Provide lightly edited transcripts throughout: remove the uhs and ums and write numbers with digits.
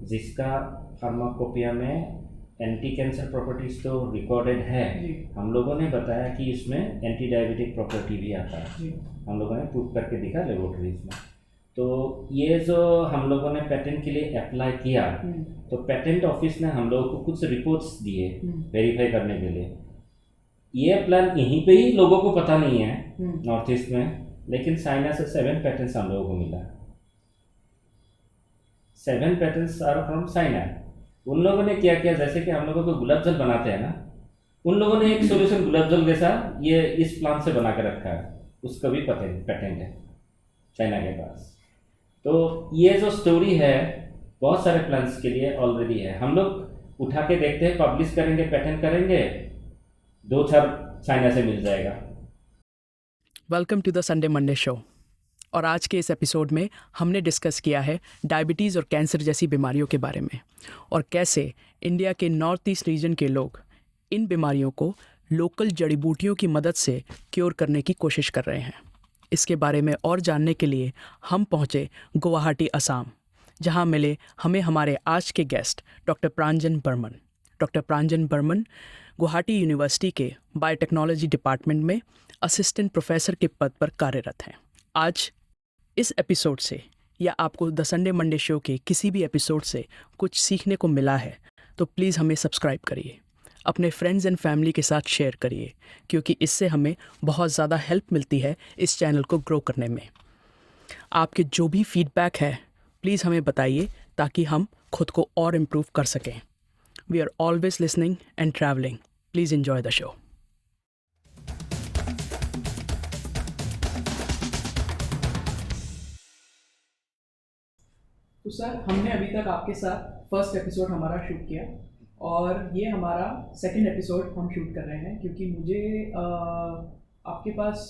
जिसका फार्माकोपिया में anti cancer properties तो रिकॉर्डेड है, हम लोगों ने बताया कि इसमें एंटी डायबिटिक प्रॉपर्टी भी आता है, हम लोगों ने प्रूव करके दिखा लेबोरेटरीज में। तो ये जो हम लोगों ने पेटेंट के लिए अप्लाई किया, तो पेटेंट ऑफिस ने हम लोगों को कुछ रिपोर्ट्स दिए वेरीफाई करने के लिए। ये प्लान यहीं पे ही लोगों को पता नहीं है नॉर्थ ईस्ट में, लेकिन चाइना से 7 पैटेंट्स हम लोगों को मिला। 7 पैटेंट्स आर फ्रॉम चाइना। उन लोगों ने क्या किया, जैसे कि हम लोगों को गुलाब जल बनाते हैं ना, उन लोगों ने एक सोल्यूशन गुलाब जल जैसा ये इस प्लांट से बना के रखा है, उसका भी पेटेंट है चाइना के पास। तो ये जो स्टोरी है बहुत सारे प्लांट्स के लिए ऑलरेडी है। हम लोग उठा के देखते हैं, पब्लिश करेंगे, पेटेंट करेंगे, 2-4 चाइना से मिल जाएगा। Welcome to the Sunday Monday show. और आज के इस एपिसोड में हमने डिस्कस किया है डायबिटीज़ और कैंसर जैसी बीमारियों के बारे में, और कैसे इंडिया के नॉर्थ ईस्ट रीजन के लोग इन बीमारियों को लोकल जड़ी बूटियों की मदद से क्योर करने की कोशिश कर रहे हैं। इसके बारे में और जानने के लिए हम पहुँचे गुवाहाटी, असम, जहाँ मिले हमें हमारे आज के guest doctor Pranjan Barman. Doctor Pranjan Barman Guwahati university के बायोटेक्नोलॉजी डिपार्टमेंट में असिस्टेंट प्रोफेसर के पद पर कार्यरत हैं। आज इस एपिसोड से या आपको द संडे मंडे शो के किसी भी एपिसोड से कुछ सीखने को मिला है तो प्लीज़ हमें सब्सक्राइब करिए, अपने फ्रेंड्स एंड फैमिली के साथ शेयर करिए, क्योंकि इससे हमें बहुत ज़्यादा हेल्प मिलती है इस चैनल को ग्रो करने में। आपके जो भी फीडबैक है प्लीज़ हमें बताइए ताकि हम खुद को और इम्प्रूव कर सकें। We are always listening and travelling. Please enjoy the show. तो सर, हमने अभी तक आपके साथ फर्स्ट एपिसोड हमारा शूट किया और ये हमारा सेकंड एपिसोड हम शूट कर रहे हैं, क्योंकि मुझे आपके पास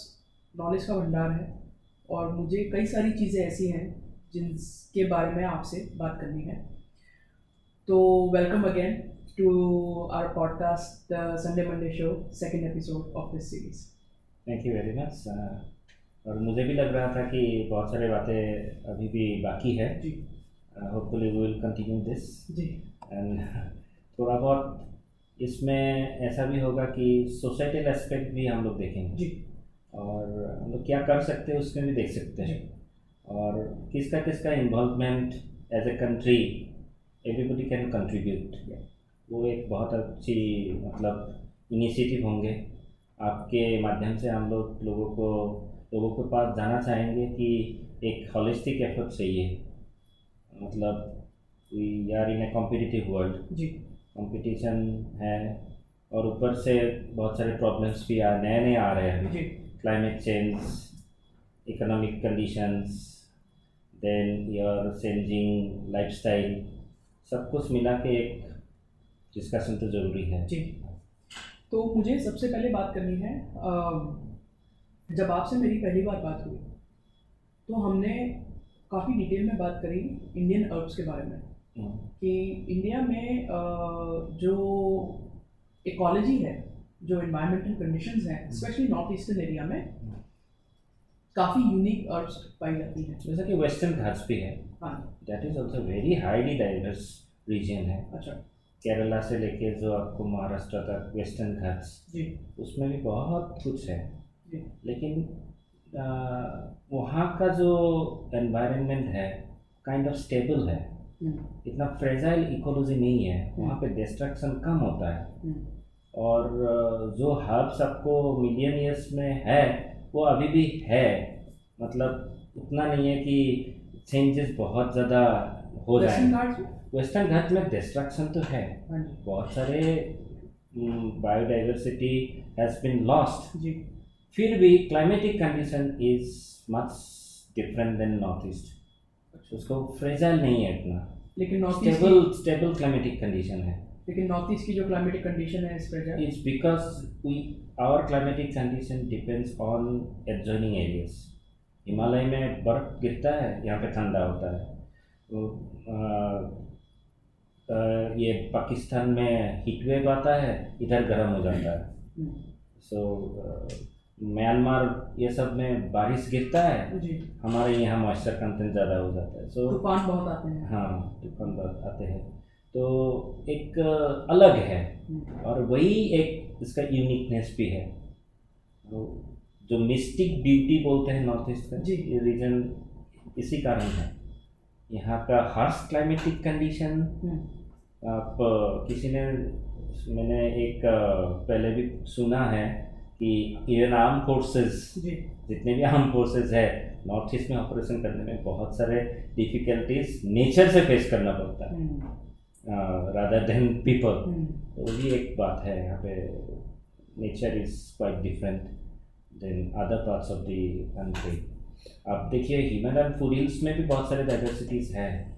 नॉलेज का भंडार है और मुझे कई सारी चीज़ें ऐसी हैं जिनके बारे में आपसे बात करनी है। तो welcome again to our podcast the Sunday Monday show, second episode of this series. Thank you very much. और मुझे भी लग रहा था कि बहुत सारी बातें अभी भी बाकी है जी। Hopefully we will continue this जी। एंड थोड़ा बहुत इसमें ऐसा भी होगा कि सोसाइटल एस्पेक्ट भी हम लोग देखेंगे जी, और हम लोग क्या कर सकते हैं उसमें भी देख सकते हैं, और किसका किसका involvement as a country, everybody can contribute. वो एक बहुत अच्छी मतलब इनिशिएटिव होंगे। आपके माध्यम से हम लोगों के पास जाना चाहेंगे कि एक होलिस्टिक एफर्ट चाहिए। मतलब we are in a competitive world जी, कंपटीशन है, और ऊपर से बहुत सारे प्रॉब्लम्स भी नए नए आ रहे हैं जी। Climate change, economic conditions, then your changing lifestyle, सब कुछ मिला के एक डिस्कशन तो ज़रूरी है जी। तो मुझे सबसे पहले बात करनी है, जब आपसे मेरी पहली बार बात हुई तो हमने काफ़ी डिटेल में बात करी इंडियन अर्ब्स के बारे में, कि इंडिया में जो इकोलॉजी है, जो एनवायरमेंटल कंडीशंस हैं, स्पेशली नॉर्थ ईस्टर्न एरिया में काफ़ी यूनिक अर्ब्स पाई जाती हैं। जैसा कि वेस्टर्न घाट्स भी है, हाँ, that is also very highly diverse region है। अच्छा, केरला से लेके जो आपको महाराष्ट्र तक वेस्टर्न घाट्स जी, उसमें भी बहुत कुछ है जी। लेकिन वहाँ का जो एनवायरनमेंट है काइंड ऑफ स्टेबल है, इतना फ्रेजाइल इकोलॉजी नहीं है, वहाँ पे डिस्ट्रक्शन कम होता है, और जो हर्ब्स आपको मिलियन ईयर्स में है वो अभी भी है। मतलब उतना नहीं है कि चेंजेस बहुत ज़्यादा हो जाए। वेस्टर्न घाट में डिस्ट्रक्शन तो है, बहुत सारे बायोडाइवर्सिटी हैज़ बीन लॉस्ट जी, फिर भी climatic condition is much different than north east. उसको फ्रेजाइल नहीं है इतना, लेकिन स्टेबल क्लाइमेटिक कंडीशन है। लेकिन नॉर्थ ईस्ट की जो क्लाइमेटिक कंडीशन है is fragile, it's because our climatic condition depends on adjoining areas. Himalaya में बर्फ़ गिरता है, यहाँ पे ठंडा होता है। तो ये पाकिस्तान में हीट वेव आता है, इधर गर्म हो जाता है। सो म्यांमार ये सब में बारिश गिरता है, जी। हमारे यहाँ मॉइस्चर कंटेंट ज़्यादा हो जाता है। सो तूफान बहुत आते हैं। हाँ, तूफान बहुत आते हैं, तो एक अलग है और वही एक इसका यूनिकनेस भी है। वो जो मिस्टिक ब्यूटी बोलते हैं नॉर्थ ईस्ट का, जी। ये रीजन इसी कारण है। यहाँ का हार्श क्लाइमेटिक कंडीशन, आप किसी ने, मैंने एक पहले भी सुना है कि इवन आर्म फोर्सेस, जितने भी आर्म फोर्सेस है नॉर्थ ईस्ट में ऑपरेशन करने में बहुत सारे डिफिकल्टीज नेचर से फेस करना पड़ता है रादर देन पीपल। तो वो भी एक बात है, यहाँ पे nature is quite different than other parts of the country. आप देखिए हिमालयन फूडहिल्स में भी बहुत सारे डाइवर्सिटीज़ हैं।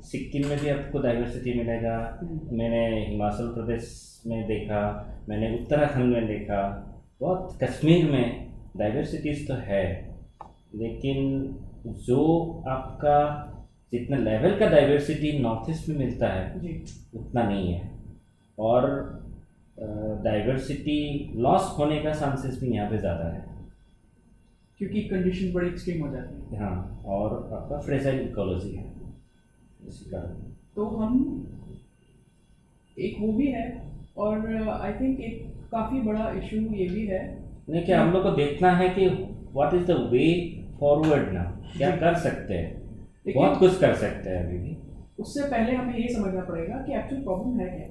सिक्किम में भी आपको डाइवर्सिटी मिलेगा। मैंने हिमाचल प्रदेश में देखा, मैंने उत्तराखंड में देखा, बहुत कश्मीर में डाइवर्सिटीज़ तो है, लेकिन जो आपका जितना लेवल का डाइवर्सिटी नॉर्थ ईस्ट में मिलता है उतना नहीं है। और डाइवर्सिटी लॉस होने का चांसेस भी यहाँ पे ज़्यादा है, क्योंकि कंडीशन बड़ी एक्सट्रीम हो जाती है। हाँ, और आपका फ्रेजाइल इकोलॉजी है इसी कारण। तो हम एक वो भी है, और आई थिंक एक काफ़ी बड़ा इशू ये भी है नहीं कि हम लोग को देखना है कि what is the way forward ना, क्या कर सकते हैं, बहुत कुछ कर सकते हैं अभी भी। उससे पहले हमें ये समझना पड़ेगा कि एक्चुअल प्रॉब्लम है क्या।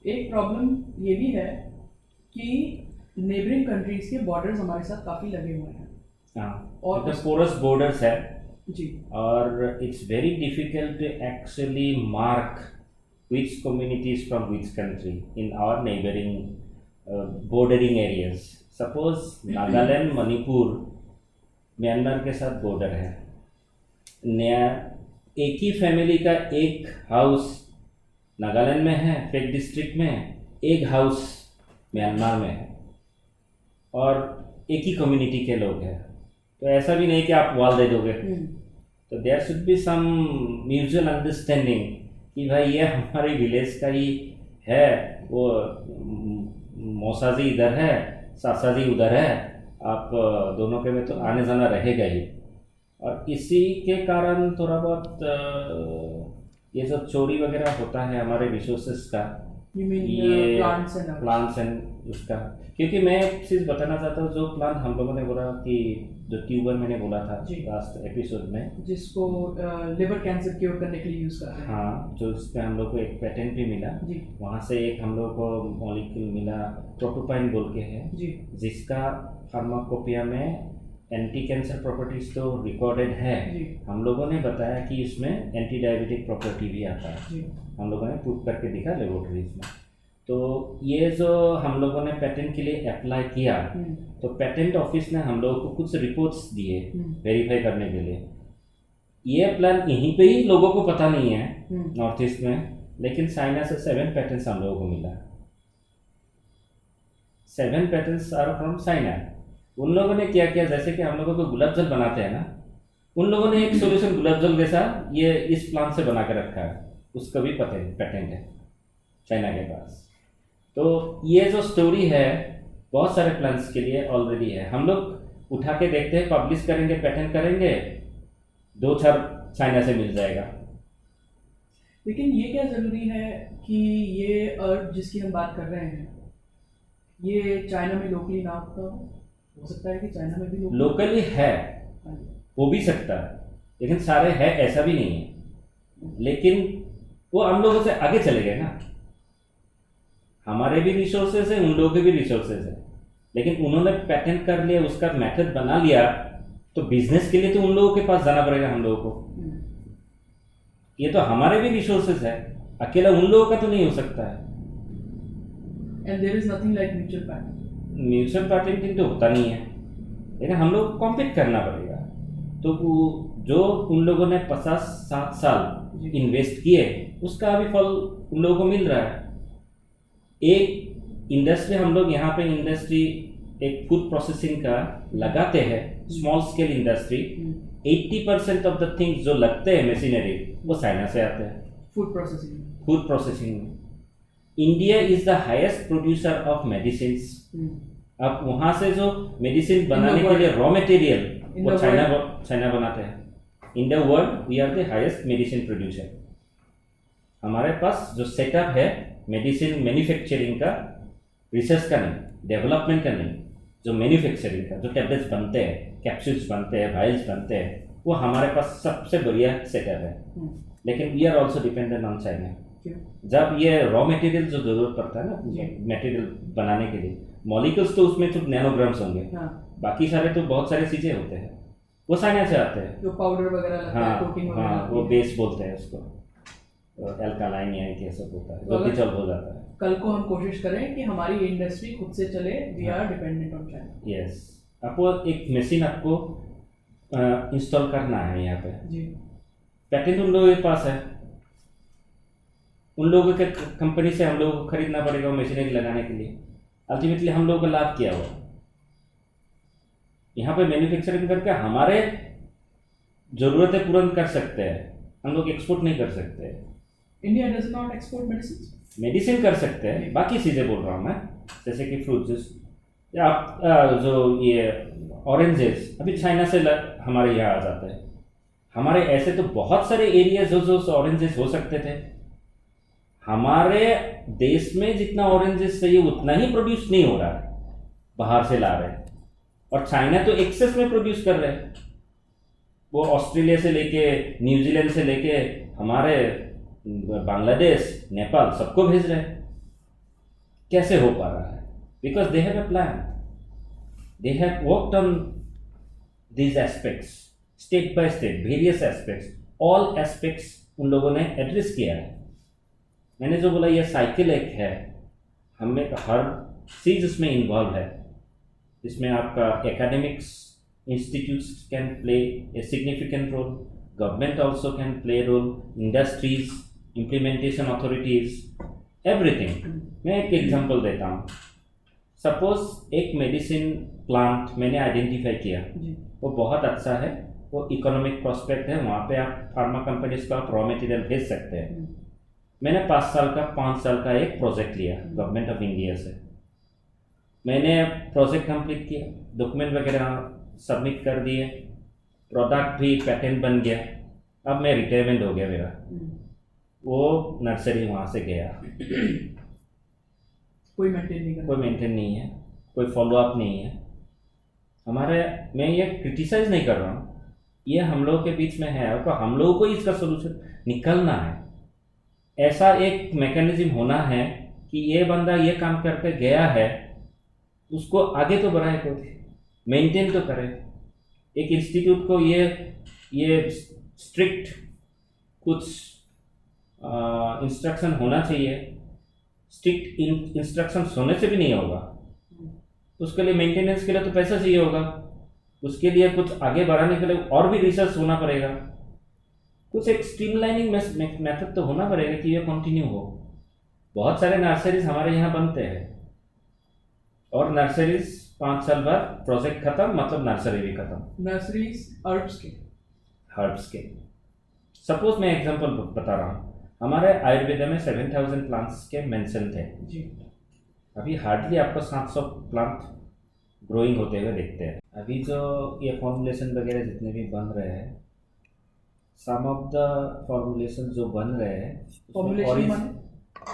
एक प्रॉब्लम ये भी है कि नेबरिंग कंट्रीज के बॉर्डर्स हमारे साथ काफ़ी लगे हुए हैं। हाँ, और पोरस बॉर्डर्स है जी, और it's very difficult to actually mark which communities from which country in our neighboring bordering areas. Suppose Nagaland, Manipur Myanmar के साथ बॉर्डर है, नया एक ही फैमिली का एक हाउस नागालैंड में है, फेक डिस्ट्रिक्ट में, एक हाउस म्यांमार में है और एक ही कम्युनिटी के लोग हैं। तो ऐसा भी नहीं कि आप वॉल दे दोगे, तो there should be some mutual understanding कि भाई ये हमारे विलेज का ही है, वो मौसाजी इधर है, सासाजी उधर है, आप दोनों के में तो आने जाना रहेगा ही। और इसी के कारण थोड़ा बहुत ये सब चोरी वगैरह होता है हमारे रिसोर्सेज का, ये प्लांट्स एंड उसका। क्योंकि मैं एक चीज़ बताना चाहता हूँ, जो प्लांट हम लोगों ने बोला कि जो ट्यूबर मैंने बोला था लास्ट एपिसोड में, जिसको लिवर कैंसर क्योर करने के लिए यूज़ करते हैं, हाँ, जो उस पर हम लोग को एक पेटेंट भी मिला, वहाँ से एक हम लोग को मॉलिक्यूल मिला ट्रोपोपाइन बोल के है, जिसका फार्माकोपिया में एंटी कैंसर प्रॉपर्टीज तो रिकॉर्डेड है। हम लोगों ने बताया कि इसमें एंटी डायबिटिक प्रॉपर्टी भी आता है, हम लोगों ने प्रूव करके दिखा लेबोरेटरीज में। तो ये जो हम लोगों ने पेटेंट के लिए अप्लाई किया, तो पेटेंट ऑफिस ने हम लोगों को कुछ रिपोर्ट्स दिए वेरीफाई करने के लिए। ये प्लान यहीं पे ही लोगों को पता नहीं है नॉर्थ ईस्ट में, लेकिन चाइना से 7 पैटेंट्स हम लोगों को मिला। 7 पैटेंट्स आर फ्रॉम चाइना। उन लोगों ने क्या किया, जैसे कि हम लोगों को गुलाब जल बनाते हैं ना, उन लोगों ने एक सोल्यूशन गुलाब जल जैसा ये इस प्लांट से बना के रखा है, उसका भी पेटेंट है चाइना के पास। तो ये जो स्टोरी है बहुत सारे प्लांट्स के लिए ऑलरेडी है। हम लोग उठा के देखते हैं, पब्लिश करेंगे, पेटेंट करेंगे, 2-4 चाइना से मिल जाएगा। लेकिन ये क्या ज़रूरी है कि ये अर्थ जिसकी हम बात कर रहे हैं ये चाइना में लोकली ना हो सकता है कि चाइना में भी लोकली है, हो भी सकता है, लेकिन सारे है ऐसा भी नहीं है। लेकिन वो हम लोगों से आगे चले गए ना, हमारे भी रिसोर्सेज है, उन लोगों के भी रिसोर्सेज है, लेकिन उन्होंने पेटेंट कर लिया, उसका मेथड बना लिया, तो बिजनेस के लिए तो उन लोगों के पास जाना पड़ेगा हम लोगों को। ये तो हमारे भी रिसोर्सेज है, अकेला उन लोगों का तो नहीं हो सकता है। And there is nothing like mutual patent. Mutual patenting तो होता नहीं है, लेकिन हम लोग को कॉम्पीट करना पड़ेगा। तो जो उन लोगों ने 50-60 साल इन्वेस्ट किए, उसका अभी फल उन लोगों को मिल रहा है। एक इंडस्ट्री हम लोग यहाँ पे इंडस्ट्री एक फूड प्रोसेसिंग का लगाते हैं, small scale industry, 80% of the things जो लगते हैं मशीनरी वो चाइना से आते हैं। फूड प्रोसेसिंग में India is the highest producer of medicines अब वहाँ से जो मेडिसिन बनाने के लिए रॉ मटेरियल वो चाइना बनाते हैं। In the world we are the highest medicine producer. हमारे पास जो सेटअप है मेडिसिन मैन्युफैक्चरिंग का, रिसर्च का नहीं, डेवलपमेंट का नहीं, जो मैन्युफैक्चरिंग का, जो टैबलेट्स बनते हैं, कैप्सूल्स बनते हैं, वाइल्स बनते हैं, वो हमारे पास सबसे बढ़िया सेटअप है। लेकिन we are also dependent on China. जब ये रॉ मटेरियल जो जरूरत पड़ता है ना मटेरियल बनाने के लिए, मॉलिक्यूल्स तो उसमें तो नैनोग्राम्स होंगे, बाकी सारे तो बहुत सारे चीज़ें होते हैं वो चाइना से आते हैं, जो पाउडर वगैरह लगता है, प्रोटीन वगैरह, हाँ वो बेस बोलते हैं उसको, एल्कालाइन या ये सब होता है जो डिजॉल्व हो जाता है। कल को हम कोशिश करें कि हमारी इंडस्ट्री खुद से चले, we are dependent on China. Yes, आपको एक मशीन आपको इंस्टॉल करना है यहाँ पे जी, पैटेंट उन लोगों के पास है, उन लोगों के कंपनी से हम लोगों को खरीदना पड़ेगा मशीनरी लगाने के लिए। अल्टीमेटली हम लोगों का लाभ क्या हुआ, यहाँ पे मैन्युफैक्चरिंग करके हमारे ज़रूरतें पूर्ण कर सकते हैं, हम लोग एक्सपोर्ट नहीं कर सकते। India does not export medicine कर सकते हैं, बाकी चीज़ें बोल रहा हूँ मैं, जैसे कि फ्रूट जूस या आप जो ये ऑरेंजेस अभी चाइना से हमारे यहाँ आ जाते हैं। हमारे ऐसे तो बहुत सारे एरिया जो ऑरेंजेस हो सकते थे, हमारे देश में जितना ऑरेंजेस चाहिए उतना ही प्रोड्यूस नहीं हो रहा है, बाहर से ला रहे हैं, और चाइना तो एक्सेस में प्रोड्यूस कर रहे हैं। वो ऑस्ट्रेलिया से लेके न्यूजीलैंड से लेके हमारे बांग्लादेश, नेपाल सबको भेज रहे हैं। कैसे हो पा रहा है? Because they have a plan, they have worked on these aspects step by step, various aspects, all aspects उन लोगों ने एड्रेस किया है। मैंने जो बोला ये साइकिल एक है, हमें हर चीज़ इसमें इन्वॉल्व है, इसमें आपका academics institutes can play a significant role, government also can play role, industries, implementation authorities, everything. मैं एक एग्जांपल देता हूँ। सपोज एक मेडिसिन प्लांट मैंने आइडेंटिफाई किया, वो बहुत अच्छा है, वो इकोनॉमिक प्रोस्पेक्ट है, वहाँ पे आप फार्मा कंपनीज को आप रॉ मटेरियल भेज सकते हैं। मैंने 5 साल का एक प्रोजेक्ट लिया गवर्नमेंट ऑफ इंडिया से, मैंने प्रोजेक्ट कंप्लीट किया, डॉक्यूमेंट वगैरह सबमिट कर दिए, प्रोडक्ट भी पैटेंट बन गया, अब मैं रिटायरमेंट हो गया मेरा। वो नर्सरी वहाँ से गया, कोई मेंटेन नहीं है, कोई फॉलोअप नहीं है हमारे। मैं ये क्रिटिसाइज नहीं कर रहा हूँ, ये हम लोगों के बीच में है, और हम लोगों को इसका सोल्यूशन निकलना है। ऐसा एक मैकेनिज्म होना है कि ये बंदा ये काम करके गया है, उसको आगे तो बढ़ाए, कोई मेंटेन तो करे। एक इंस्टीट्यूट को ये स्ट्रिक्ट कुछ इंस्ट्रक्शन होना चाहिए, स्ट्रिक्ट इंस्ट्रक्शन होने से भी नहीं होगा, उसके लिए मेंटेनेंस के लिए तो पैसा चाहिए होगा, उसके लिए कुछ आगे बढ़ाने के लिए और भी रिसर्च होना पड़ेगा, कुछ एक स्ट्रीमलाइनिंग मेथड तो होना पड़ेगा कि ये कंटिन्यू हो। बहुत सारे नर्सरीज हमारे यहाँ बनते हैं, और नर्सरीज 5 साल बाद प्रोजेक्ट खत्म, मतलब नर्सरी भी खत्म। नर्सरीज हर्ब्स के सपोज मैं एग्जांपल बता रहा हूँ, हमारे आयुर्वेदा में 7000 प्लांट्स के मेंशन थे जी, अभी हार्डली आपको 700 प्लांट ग्रोइंग होते हुए देखते हैं। अभी जो ये फॉर्मुलेशन वगैरह जितने भी बन रहे हैं, सम ऑफ द फॉर्मुलेशन जो बन रहे हैं,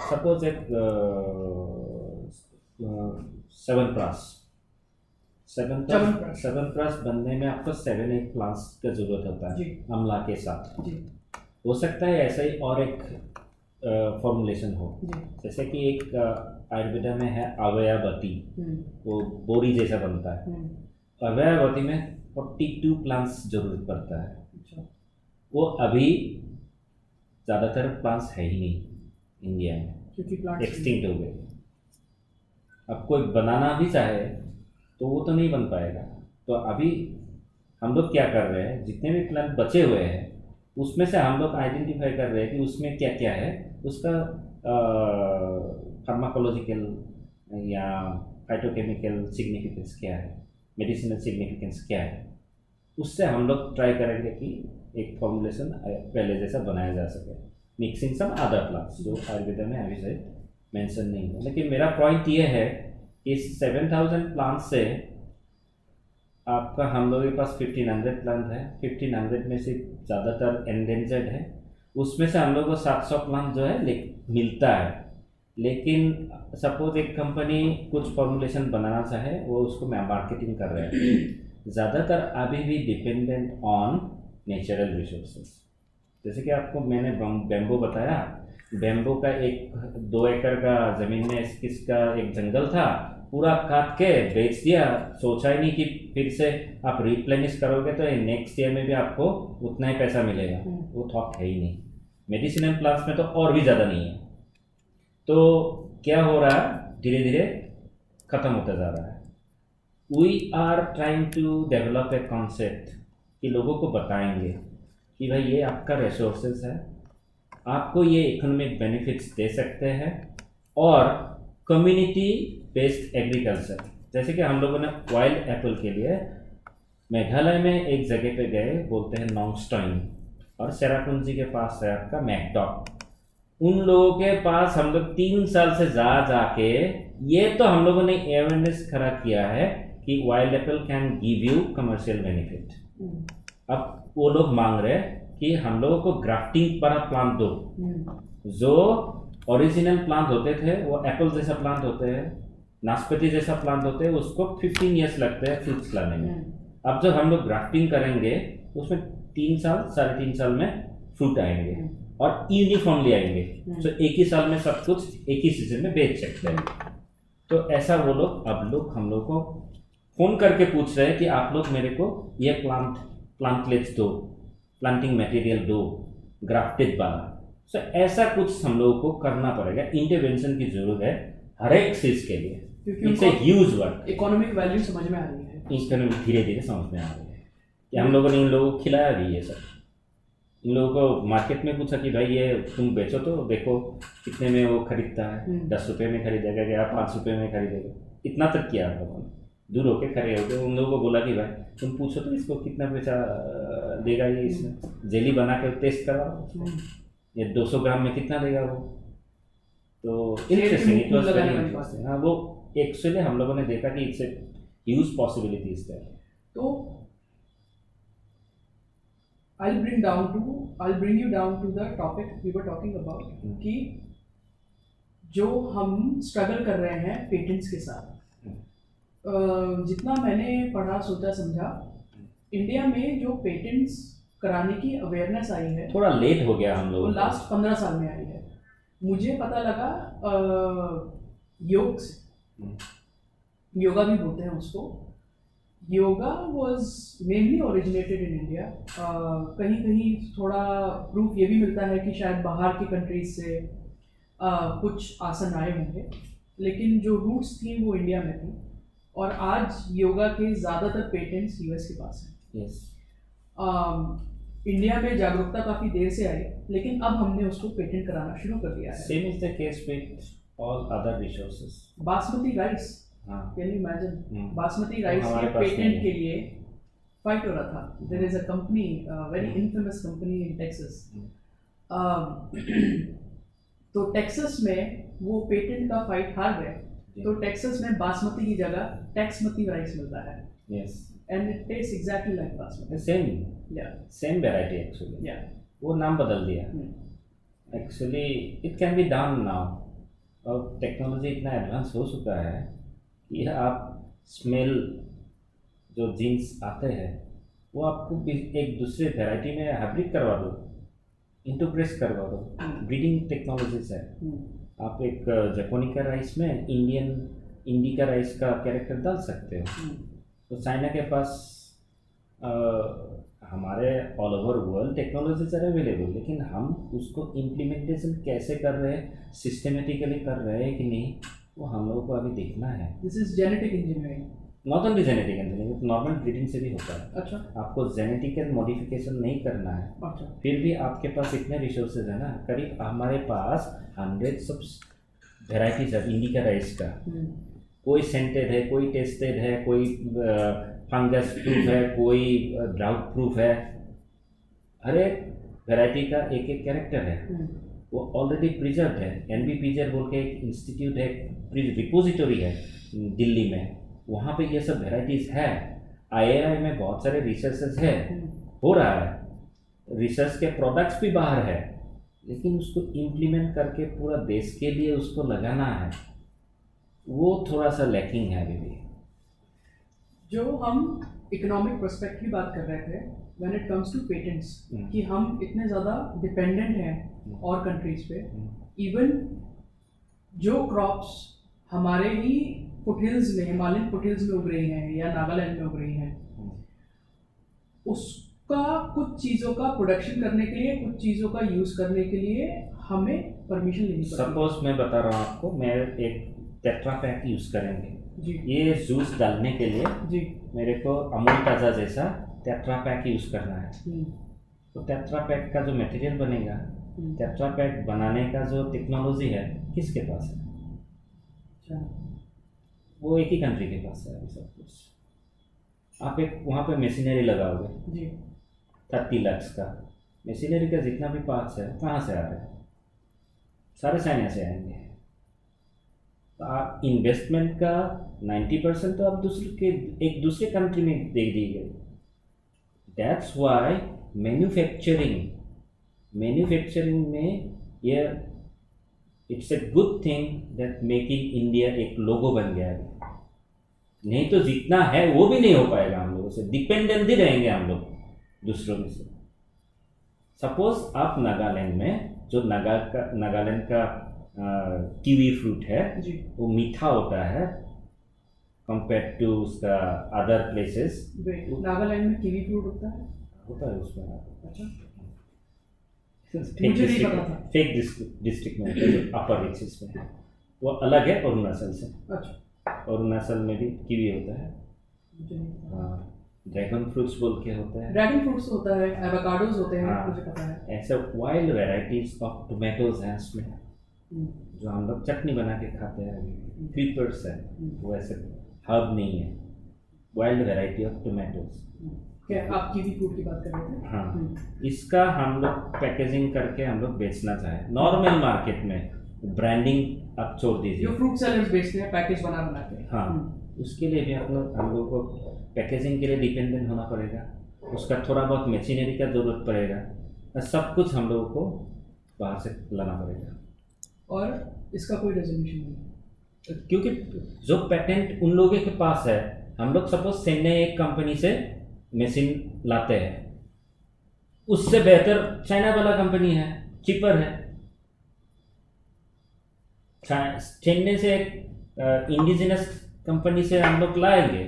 सपोज एक 7 प्लस बनने में आपको 7-8 प्लांट्स का जरूरत होता है अमला के साथ जी। हो सकता है ऐसा ही और एक फॉर्मुलेशन हो, जैसे कि एक आयुर्वेदा में है अवयावती, वो बोरी जैसा बनता है, अवयावती में 42 प्लांट्स जरूरत पड़ता है। वो अभी ज़्यादातर प्लांट्स है ही नहीं इंडिया में, क्योंकि एक्सटिंक्ट हो गए। अब कोई बनाना भी चाहे तो वो तो नहीं बन पाएगा। तो अभी हम लोग क्या कर रहे हैं, जितने भी प्लांट बचे हुए हैं उसमें से हम लोग आइडेंटिफाई कर रहे हैं कि उसमें क्या क्या है, उसका फार्माकोलॉजिकल या फाइटोकेमिकल सिग्निफिकेंस क्या है, मेडिसिनल सिग्निफिकेंस क्या है, उससे हम लोग ट्राई करेंगे कि एक फॉर्मुलेशन पहले जैसा बनाया जा सके, मिक्सिंग सम अदर प्लांट्स जो आयुर्वेदा में अभी से मेंशन नहीं है। लेकिन मेरा पॉइंट ये है इस 7,000 प्लांट से आपका हम लोगों के पास 1,500 प्लांट है। 1,500 में से ज़्यादातर एंडेंजर्ड है। उसमें से हम लोग को 700 प्लांट जो है मिलता है। लेकिन सपोज एक कंपनी कुछ फॉर्मुलेशन बनाना चाहे, वो उसको मार्केटिंग कर रहे हैं, ज़्यादातर अभी भी डिपेंडेंट ऑन नेचुरल रिसोर्सेज। जैसे कि आपको मैंने बेम्बो बताया, बेम्बो का 2 एकड़ का ज़मीन में इसका एक जंगल था, पूरा काट के बेच दिया। सोचा ही नहीं कि फिर से आप रिप्लेनिश करोगे तो नेक्स्ट ईयर में भी आपको उतना ही पैसा मिलेगा। वो थॉट है ही नहीं। मेडिसिनल प्लांट्स में तो और भी ज़्यादा नहीं है। तो क्या हो रहा है, धीरे धीरे ख़त्म होता जा रहा है। We are trying to develop a concept कि लोगों को बताएंगे कि भाई ये आपका रिसोर्सेज है, आपको ये इकोनॉमिक बेनिफिट्स दे सकते हैं, और कम्युनिटी बेस्ड एग्रीकल्चर। जैसे कि हम लोगों ने वाइल्ड एप्पल के लिए मेघालय में एक जगह पे गए, बोलते हैं नोंगस्टॉइन, और सेरापुंजी के पास है आपका मैकडॉक। उन लोगों के पास हम लोग 3 साल से जाके ये तो हम लोगों ने अवेयरनेस खड़ा किया है कि wild Apple can give you commercial benefit. अब वो लोग मांग रहे हैं कि हम लोगों को ग्राफ्टिंग पर प्लांट दो। जो ओरिजिनल प्लांट होते थे वो एप्पल जैसा प्लांट होते हैं, नाशपाती जैसा प्लांट होते हैं, उसको 15 ईयर्स लगते हैं फ्रूट्स लाने में। अब जब हम लोग ग्राफ्टिंग करेंगे उसमें 3 साल 3.5 साल में फ्रूट आएंगे और यूनिफॉर्मली आएंगे। तो एक ही साल में सब कुछ एक ही सीजन में बेच सकते हैं। तो ऐसा वो लोग अब लोग हम लोग को फ़ोन करके पूछ रहे हैं कि आप लोग मेरे को ये प्लांटलेट्स दो, प्लांटिंग मटेरियल दो, ग्राफ्टेड वाला। सो ऐसा कुछ हम लोगों को करना पड़ेगा। इंटरवेंशन की जरूरत है हर एक चीज़ के लिए। It's a huge work. Economic value समझ में आ रही है, इकोनॉमिक धीरे धीरे समझ में आ रही है कि हम लोगों ने इन लोगों को खिलाया भी ये सब। इन लोगों को मार्केट में पूछा कि भाई ये तुम बेचो तो देखो कितने में वो खरीदता है। 10 रुपये में खरीदेगा या 5 रुपये में खरीदेगा, इतना तक किया हम लोगों ने। दूर होके खड़े होके उन लोगों को बोला कि भाई तुम पूछो तो इसको कितना पैसा देगा, ये इसमें जेली बना के टेस्ट करवाओ, ये 200 ग्राम में कितना देगा वो। तो interesting, it was very interesting. हाँ, वो एक्चुअली हम लोगों ने देखा कि it's a huge possibilities there. तो I'll bring you down to the topic we were talking about कि जो हम स्ट्रगल कर रहे हैं पेटेंट्स के साथ। जितना मैंने पढ़ा सोचा समझा, इंडिया में जो पेटेंट्स कराने की अवेयरनेस आई है, थोड़ा लेट हो गया हम लोग, लास्ट 15 साल में आई है। मुझे पता लगा योग से, योगा भी बोलते हैं उसको। Yoga was mainly originated in India. कहीं कहीं थोड़ा प्रूफ ये भी मिलता है कि शायद बाहर की कंट्रीज से कुछ आसन आए होंगे, लेकिन जो रूट्स थी वो इंडिया में थी। और आज योगा के ज़्यादातर पेटेंट्स यूएस के पास हैं। yes. इंडिया में जागरूकता काफ़ी देर से आई, लेकिन अब हमने उसको पेटेंट कराना शुरू कर दिया है। Same is the case with all other resources. Basmati rice, can you imagine, basmati rice के पेटेंट के लिए फाइट हो रहा था। There is a company, very infamous company in Texas. तो टेक्सास में वो पेटेंट का फाइट हार गए, तो टेक्सास में बासमती की जगह टेक्समती राइस मिलता है। yes. and it tastes exactly like basmati. Same variety actually. Yeah. वो नाम बदल दिया। Actually it can be done now। और टेक्नोलॉजी इतना एडवांस हो चुका है कि आप स्मेल जो जीन्स आते हैं वो आपको एक दूसरे वैरायटी में हाइब्रिड करवा दो, इंटरप्रेस करवा दो। ब्रीडिंग टेक्नोलॉजीज है। आप एक जैपोनिका राइस में इंडिका राइस का कैरेक्टर डाल सकते हो। तो चाइना के पास हमारे all over world technologies are available, लेकिन हम उसको इम्प्लीमेंटेशन कैसे कर रहे हैं, सिस्टमेटिकली कर रहे हैं कि नहीं, वो हम लोगों को अभी देखना है। This is genetic engineering. Not only genetic engineering, normal breeding से भी होता है। अच्छा। आपको जेनेटिकल मॉडिफिकेशन नहीं करना है। अच्छा। फिर भी आपके पास इतने रिसोर्सेज है ना, करीब हमारे पास 100 वेराइटीज है इंडिका राइस का। कोई सेंटेड है, कोई टेस्टेड है, कोई फंगस प्रूफ है, कोई ड्राउट प्रूफ है। हर एक वैरायटी का एक एक कैरेक्टर है। वो ऑलरेडी प्रिजर्व है। NBPZ बोल के एक इंस्टीट्यूट है, रिपोजिटरी है दिल्ली में, वहाँ पे ये सब वेराइटीज़ है। III में बहुत सारे रिसर्चेस है, हो रहा है, रिसर्च के प्रोडक्ट्स भी बाहर है, लेकिन उसको इम्प्लीमेंट करके पूरा देश के लिए उसको लगाना है, वो थोड़ा सा लैकिंग है अभी भी। जो हम इकोनॉमिक पर्सपेक्ट की बात कर रहे थे, when it comes to patents, कि हम इतने ज़्यादा डिपेंडेंट हैं और कंट्रीज पे, इवन जो क्रॉप्स हमारे ही फुटहिल्स में, हिमालयन फुटहिल्स में उग रही हैं या नागालैंड में उग रही हैं, उसका कुछ चीज़ों का प्रोडक्शन करने के लिए, कुछ चीज़ों का यूज़ करने के लिए हमें परमिशन लेनी पड़ती है। सपोज मैं बता रहा हूँ आपको, मैं एक टेट्रा पैक यूज़ करेंगे जी, ये जूस डालने के लिए जी, मेरे को अमूल ताज़ा जैसा टेट्रा पैक यूज़ करना है। तो टेट्रा पैक का जो मटेरियल बनेगा, टेट्रा पैक बनाने का जो टेक्नोलॉजी है, किसके पास है? अच्छा, वो एक ही कंट्री के पास है अभी सब कुछ। आप एक वहाँ पे मशीनरी लगाओगे जी, 30 लाख का, मशीनरी का जितना भी पार्ट्स है कहाँ से आ रहे हैं? सारे चाइना से आएंगे। तो आप इन्वेस्टमेंट का 90% तो आप एक दूसरे कंट्री में दे दीजिए। दैट्स वाई मैन्युफैक्चरिंग में ये it's a good thing that making India एक लोगो बन गया है। नहीं तो जितना है वो भी नहीं हो पाएगा, हम लोगों से डिपेंडेंट ही रहेंगे हम लोग दूसरों में से। सपोज आप नागालैंड में, जो नागालैंड का कीवी फ्रूट है, जी, वो मीठा होता है कंपेयर टू उसका अदर प्लेसेस। नागालैंड में कीवी फ्रूट होता है उसमें। अच्छा, फेक मुझे नहीं पता था। डिस्ट्रिक्ट में होता है, जो अपर रीचेस में है, वो अलग है अरुणाचल से। अच्छा, अरुणाचल में भी कीवी होता है। मुझे नहीं पता। हाँ, ड्रैगन फ्रूट्स बोल के होता है। ड्रैगन फ्रूट्स होता है, एवोकाडोज होते हैं, हाँ, मुझे पता है। ऐसे वाइल्ड वेराइटीज ऑफ टोमेटोज हैं उसमें, जो हम लोग चटनी बना के खाते हैं। अभी क्रीपर्स है, वो ऐसे हर्ब नहीं है, वाइल्ड वेराइटी ऑफ टोमेटोज। क्या आप कीवी फ्रूट की बात कर रहे थे? हाँ, इसका हम लोग पैकेजिंग करके हम लोग बेचना चाहें नॉर्मल मार्केट में, ब्रांडिंग आप छोड़ दीजिए। जो फ्रूट सेलर्स बेचते हैं पैकेज बना के। हाँ, उसके लिए भी हम लोग को पैकेजिंग के लिए डिपेंडेंट होना पड़ेगा, उसका थोड़ा बहुत मशीनरी का ज़रूरत पड़ेगा, और सब कुछ हम लोगों को बाहर से लाना पड़ेगा। और इसका कोई रेजोल्यूशन नहीं, क्योंकि जो पेटेंट उन लोगों के पास है, हम लोग सपोज चेन्नई एक कंपनी से मशीन लाते हैं, उससे बेहतर चाइना वाला कंपनी है, चीपर है। चेन्नई से एक इंडिजिनस कंपनी से हम लोग लाएंगे,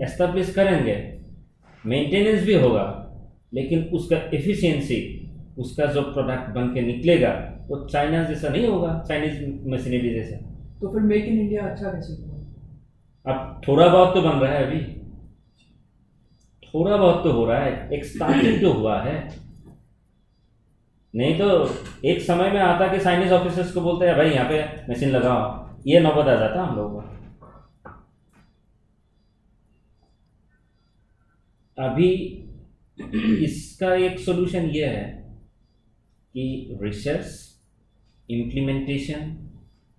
एस्टेब्लिश करेंगे, मेंटेनेंस भी होगा, लेकिन उसका एफिशिएंसी, उसका जो प्रोडक्ट बन के निकलेगा वो चाइना जैसा नहीं होगा, चाइनीज मशीनरी जैसा। तो फिर मेक इन इंडिया अच्छा कैसे होगा? अब थोड़ा बहुत तो बन रहा है, अभी थोड़ा बहुत तो हो रहा है, एक स्टार्टिंग तो हुआ है। नहीं तो एक समय में आता कि चाइनीज ऑफिसर्स को बोलते हैं भाई यहाँ पे मशीन लगाओ, ये नौबत आ जाता हम लोगों का। अभी इसका एक सोल्यूशन ये है कि रिसर्च, इम्प्लीमेंटेशन,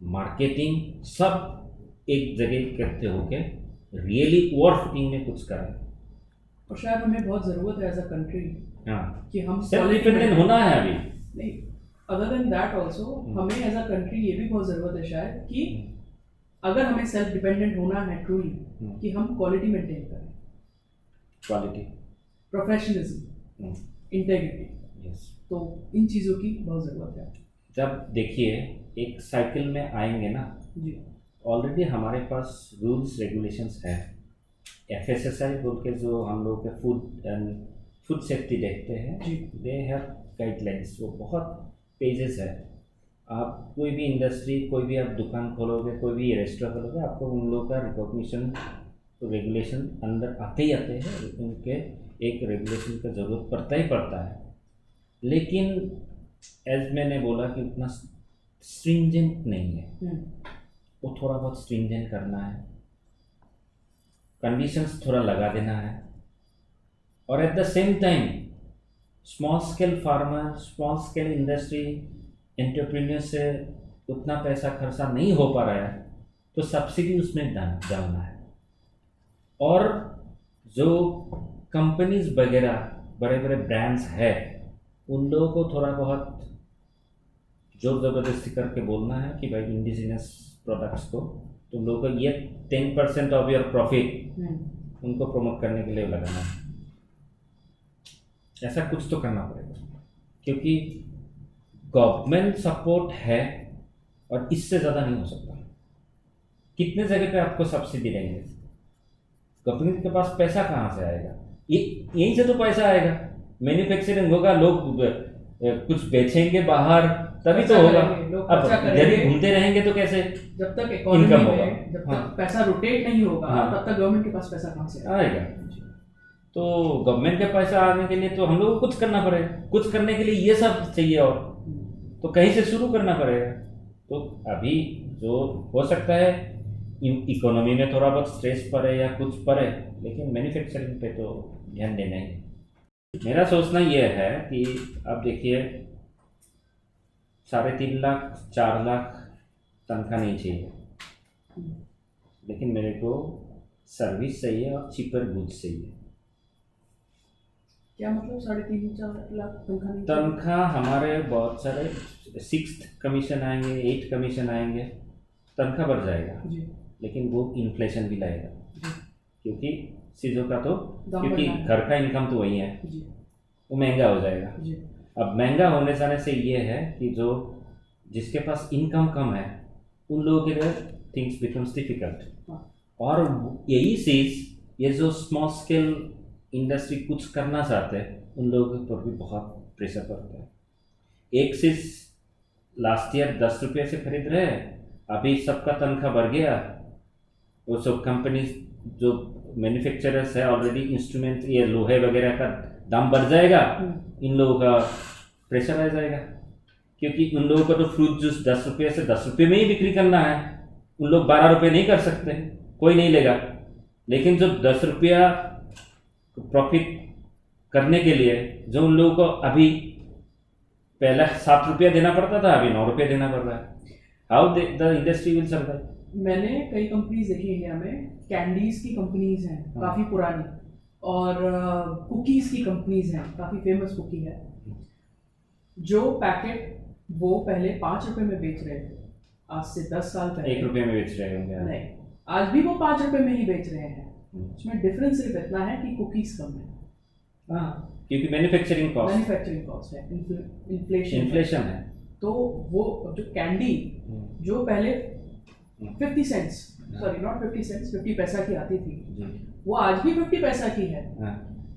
मार्केटिंग सब एक जगह इकट्ठे होके रियली ओवर फुटिंग में कुछ करें। और शायद हमें बहुत ज़रूरत है एज अ कंट्री, हाँ, कि हम सेल्फ डिपेंडेंट होना है अभी। नहीं, अदर देन दैट ऑल्सो हमें एज अ कंट्री ये भी बहुत ज़रूरत है शायद, कि अगर हमें सेल्फ डिपेंडेंट होना है ट्रूली, कि हम क्वालिटी मेंटेन करें, क्वालिटी, प्रोफेशनलिज्म, इंटेग्रिटी। यस। तो इन चीज़ों की बहुत ज़रूरत है। जब देखिए एक साइकिल में आएंगे ना जी, ऑलरेडी हमारे पास रूल्स रेगुलेशंस है। FSSAI बोल के जो हम लोग के फूड सेफ्टी देखते हैं, दे हैव गाइडलाइंस, वो बहुत पेजेस है। आप कोई भी इंडस्ट्री, कोई भी आप दुकान खोलोगे, कोई भी रेस्टोरेंट खोलोगे, आपको उन लोगों का रिकॉग्निशन रेगुलेशन अंदर आते ही आते हैं, उनके एक रेगुलेशन का ज़रूरत पड़ता ही पड़ता है। लेकिन एज मैंने बोला कि उतना स्ट्रिंजेंट नहीं है, वो थोड़ा बहुत स्ट्रिंजेंट करना है, कंडीशंस थोड़ा लगा देना है, और at the same time small scale farmer, small scale industry entrepreneur से उतना पैसा खर्चा नहीं हो पा रहा है तो सब्सिडी उसमें डालना है। और जो कंपनीज वगैरह बड़े बड़े ब्रांड्स है उन लोगों को थोड़ा बहुत जोर ज़बरदस्ती करके बोलना है कि भाई इंडिजिनस प्रोडक्ट्स को तुम लोगों को ये 10% ऑफ योर प्रॉफिट उनको प्रमोट करने के लिए लगाना है। ऐसा कुछ तो करना पड़ेगा क्योंकि गवर्नमेंट सपोर्ट है और इससे ज़्यादा नहीं हो सकता। कितने जगह पे आपको सब्सिडी देंगे? गवर्नमेंट के पास पैसा कहाँ से आएगा? ये यहीं से तो पैसा आएगा। मैन्युफैक्चरिंग होगा, लोग कुछ बेचेंगे बाहर तभी तो होगा। अब इधर घूमते रहेंगे तो कैसे? जब तक इकोनॉमी में जब तक पैसा रोटेट नहीं होगा तब तक गवर्नमेंट के पास पैसा कहाँ से आएगा? तो गवर्नमेंट के पैसा आने के लिए तो हम लोग को कुछ करना पड़ेगा। कुछ करने के लिए ये सब चाहिए और तो कहीं से शुरू करना पड़ेगा। तो अभी जो हो सकता है इकोनॉमी में थोड़ा बहुत स्ट्रेस पड़े या कुछ पड़े, लेकिन मैन्युफैक्चरिंग पे तो ध्यान देना ही। मेरा सोचना ये है कि अब देखिए 3.5 लाख 4 लाख तनख्वाह नहीं चाहिए, लेकिन मेरे को सर्विस चाहिए और चीपर गुड्स चाहिए। क्या मतलब 3.5-4 लाख तनख्वाह? हमारे बहुत सारे 6th कमीशन आएंगे, 8th कमीशन आएंगे, तनख्वाह बढ़ जाएगा लेकिन वो इन्फ्लेशन भी लाएगा क्योंकि चीज़ों का तो क्योंकि घर का इनकम तो वही है, वो महंगा हो जाएगा। अब महंगा होने जाने से ये है कि जो जिसके पास इनकम कम है उन लोगों के लिए थिंग्स बिकम्स डिफिकल्ट। और यही चीज़ ये जो स्मॉल स्केल इंडस्ट्री कुछ करना चाहते हैं उन लोगों पर भी बहुत प्रेशर पड़ता है। एक चीज़ लास्ट ईयर 10 रुपये से खरीद रहे हैं, अभी सबका तनख्वाह बढ़ गया। वो सब कंपनीज जो मैन्युफैक्चरर्स है ऑलरेडी इंस्ट्रूमेंट ये लोहे वगैरह का दाम बढ़ जाएगा, इन लोगों का प्रेशर आ जाएगा क्योंकि उन लोगों को तो फ्रूट जूस 10 रुपये से 10 रुपये में ही बिक्री करना है। उन लोग 12 रुपये नहीं कर सकते, कोई नहीं लेगा। लेकिन जो 10 रुपया प्रॉफिट करने के लिए जो उन लोगों को अभी पहले 7 रुपया देना पड़ता था, अभी 9 रुपये देना पड़ रहा है। How the industry will survive? मैंने कई कंपनीज देखी इंडिया में, कैंडीज की कंपनीज हैं काफ़ी पुरानी, और कुकीज़ की कंपनीज हैं, काफ़ी फेमस कुकी है। जो पैकेट वो पहले 5 रुपये में बेच रहे थे, आज से 10 साल पहले 1 रुपये में बेच रहे होंगे। नहीं, आज भी वो 5 रुपये में ही बेच रहे हैं। उसमें डिफरेंस सिर्फ इतना है कि कुकीज़ कम है। क्योंकि मैन्युफैक्चरिंग कॉस्ट है, इन्फ्लेशन है। तो वो जो कैंडी जो पहले 50 सेंट्स, सॉरी नॉट 50 सेंट्स, 50 पैसा की आती थी, वो आज भी 50 पैसा की है।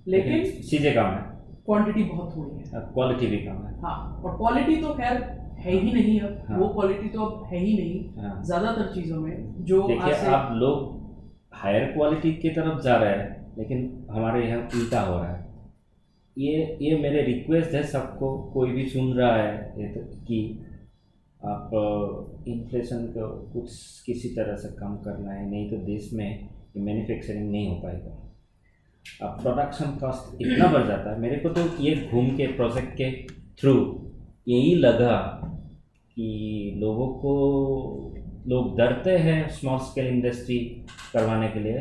लेकिन चीज़ें कम है, क्वांटिटी बहुत थोड़ी है, क्वालिटी भी कम है। हाँ, और क्वालिटी तो खैर है ही नहीं अब। वो क्वालिटी तो अब है ही नहीं ज़्यादातर चीज़ों में। जो देखिए आप लोग हायर क्वालिटी की तरफ जा रहे हैं, लेकिन हमारे यहाँ उल्टा हो रहा है। ये मेरे रिक्वेस्ट है सबको, कोई भी सुन रहा है कि आप इन्फ्लेशन को कुछ किसी तरह से कम करना है, नहीं तो देश में मैन्युफैक्चरिंग नहीं हो पाएगा। अब प्रोडक्शन कॉस्ट इतना बढ़ जाता है। मेरे को तो ये घूम के प्रोजेक्ट के थ्रू यही लगा कि लोग डरते हैं स्मॉल स्केल इंडस्ट्री करवाने के लिए,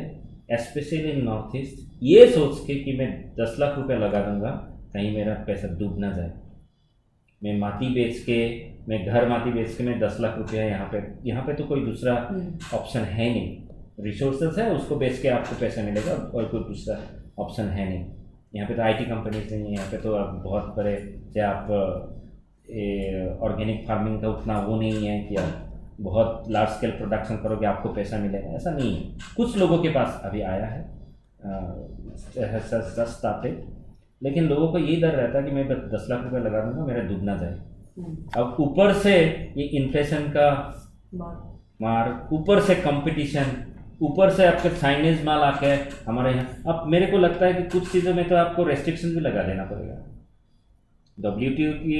स्पेशली इन नॉर्थ ईस्ट, ये सोच के कि मैं 10 लाख रुपए लगा दूंगा, कहीं मेरा पैसा डूब ना जाए। मैं माटी बेच के, मैं घर माटी बेच के मैं 10 लाख रुपया यहाँ पे तो कोई दूसरा ऑप्शन है नहीं। रिसोर्सेज है, उसको बेच के आपको पैसा मिलेगा और कोई दूसरा ऑप्शन है नहीं। यहाँ पे तो आईटी कंपनीज नहीं है, यहाँ पे तो आप बहुत बड़े से आप ऑर्गेनिक फार्मिंग का उतना वो नहीं है कि आप बहुत लार्ज स्केल प्रोडक्शन करोगे आपको पैसा मिलेगा, ऐसा नहीं है। कुछ लोगों के पास अभी आया है सस्ता पे, लेकिन लोगों को यही डर रहता है कि मैं 10 लाख रुपए लगा दूंगा, मेरा डूब ना जाए। अब ऊपर से ये इन्फ्लेशन का मार, ऊपर से कंपटीशन, ऊपर से आपके चाइनीज माल आके हमारे यहाँ। अब मेरे को लगता है कि कुछ चीज़ों में तो आपको रेस्ट्रिक्शन भी लगा देना पड़ेगा। WTO की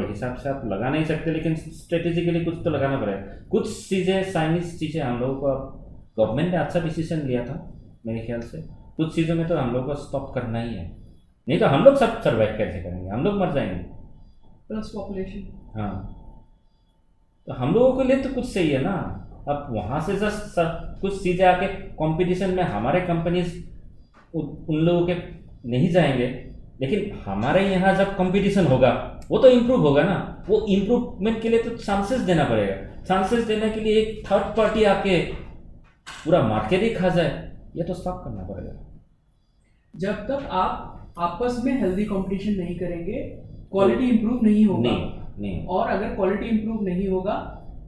हिसाब से आप लगा नहीं सकते, लेकिन स्ट्रेटेजिकली कुछ तो लगाना पड़ेगा। कुछ चीज़ें चाइनीज चीज़ें हम लोगों को गवर्नमेंट ने अच्छा डिसीजन लिया था मेरे ख्याल से। कुछ चीज़ों में तो हम लोग को स्टॉप करना ही है, नहीं तो हम लोग सब सर्वाइव कैसे करेंगे, हम लोग मर जाएंगे। प्लस पॉपुलेशन, हाँ, तो हम लोगों के लिए तो कुछ सही है ना। अब वहाँ से जस्ट कुछ चीज़ें आके कंपटीशन में हमारे कंपनीज उन लोगों के नहीं जाएंगे, लेकिन हमारे यहाँ जब कंपटीशन होगा वो तो इम्प्रूव होगा ना। वो इम्प्रूवमेंट के लिए तो चांसेस देना पड़ेगा। चांसेस देने के लिए एक थर्ड पार्टी आके पूरा मार्केट ही खा जाए, ये तो स्टॉप करना पड़ेगा। जब तक आप आपस में हेल्दी कंपटीशन नहीं करेंगे, क्वालिटी इंप्रूव नहीं होगा। नहीं। और अगर क्वालिटी इंप्रूव नहीं होगा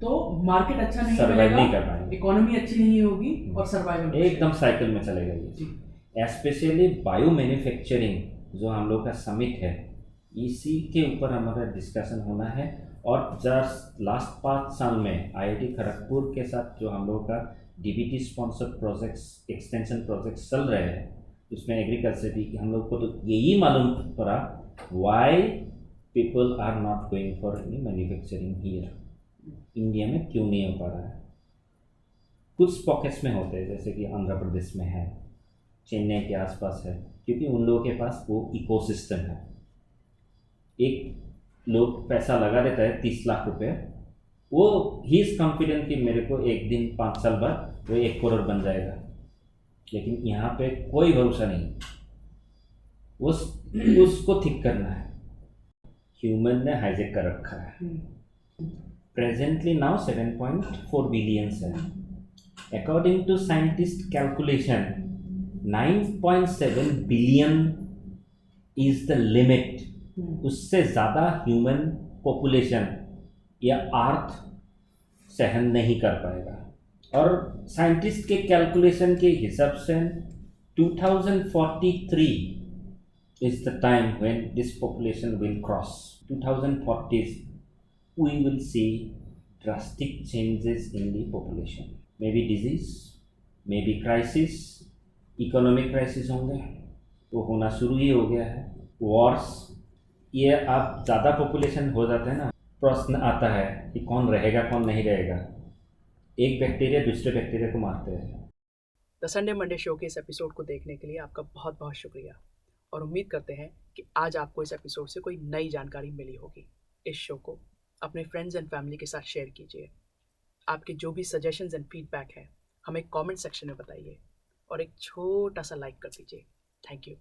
तो मार्केट अच्छा नहीं सर्वाइव बनेगा, नहीं कर पाएंगे, इकोनॉमी अच्छी नहीं होगी और सर्वाइवल एकदम साइकिल में चलेगा ये। स्पेशली बायो मैन्युफैक्चरिंग जो हम लोग का समिट है, इसी के ऊपर हमारा डिस्कशन होना है। और जस्ट लास्ट 5 साल में आईआईटी खड़गपुर के साथ जो हम लोग का DBT sponsored projects, extension projects चल रहे हैं, उसमें एग्रीकल्चर भी कि हम लोग को तो यही मालूम पड़ा why people are not going for any manufacturing here. India में क्यों नहीं हो पा रहा है? कुछ पॉकेट्स में होते हैं, जैसे कि आंध्र प्रदेश में है, चेन्नई के आसपास है, क्योंकि उन लोगों के पास वो इकोसिस्टम है। एक लोग पैसा लगा देता है 30 लाख रुपए, वो ही इज कॉन्फिडेंट कि मेरे को एक दिन 5 साल बाद वो 1 करोड़ बन जाएगा। लेकिन यहाँ पे कोई भरोसा नहीं। उसको ठीक करना है। ह्यूमन ने हाईजेक कर रखा है। प्रेजेंटली नाउ 7.4 बिलियंस है। According to scientist calculation 9.7 billion is the limit. उससे ज़्यादा ह्यूमन पॉपुलेशन या अर्थ सहन नहीं कर पाएगा। और साइंटिस्ट के कैलकुलेशन के हिसाब से 2043 is the time when this population will cross. 2040s, we will see drastic changes in the population. Maybe disease, maybe crisis, economic crisis होंगे, वो होना शुरू ही हो गया है। वॉर्स, ये आप ज़्यादा पॉपुलेशन हो जाते हैं ना, प्रश्न आता है कि कौन रहेगा कौन नहीं रहेगा। एक बैक्टीरिया दूसरे बैक्टीरिया को मारते हैं। द संडे मंडे शो के इस एपिसोड को देखने के लिए आपका बहुत बहुत शुक्रिया, और उम्मीद करते हैं कि आज आपको इस एपिसोड से कोई नई जानकारी मिली होगी। इस शो को अपने फ्रेंड्स एंड फैमिली के साथ शेयर कीजिए। आपके जो भी सजेशंस एंड फीडबैक है हमें कमेंट सेक्शन में बताइए, और एक छोटा सा लाइक कर दीजिए। Thank you.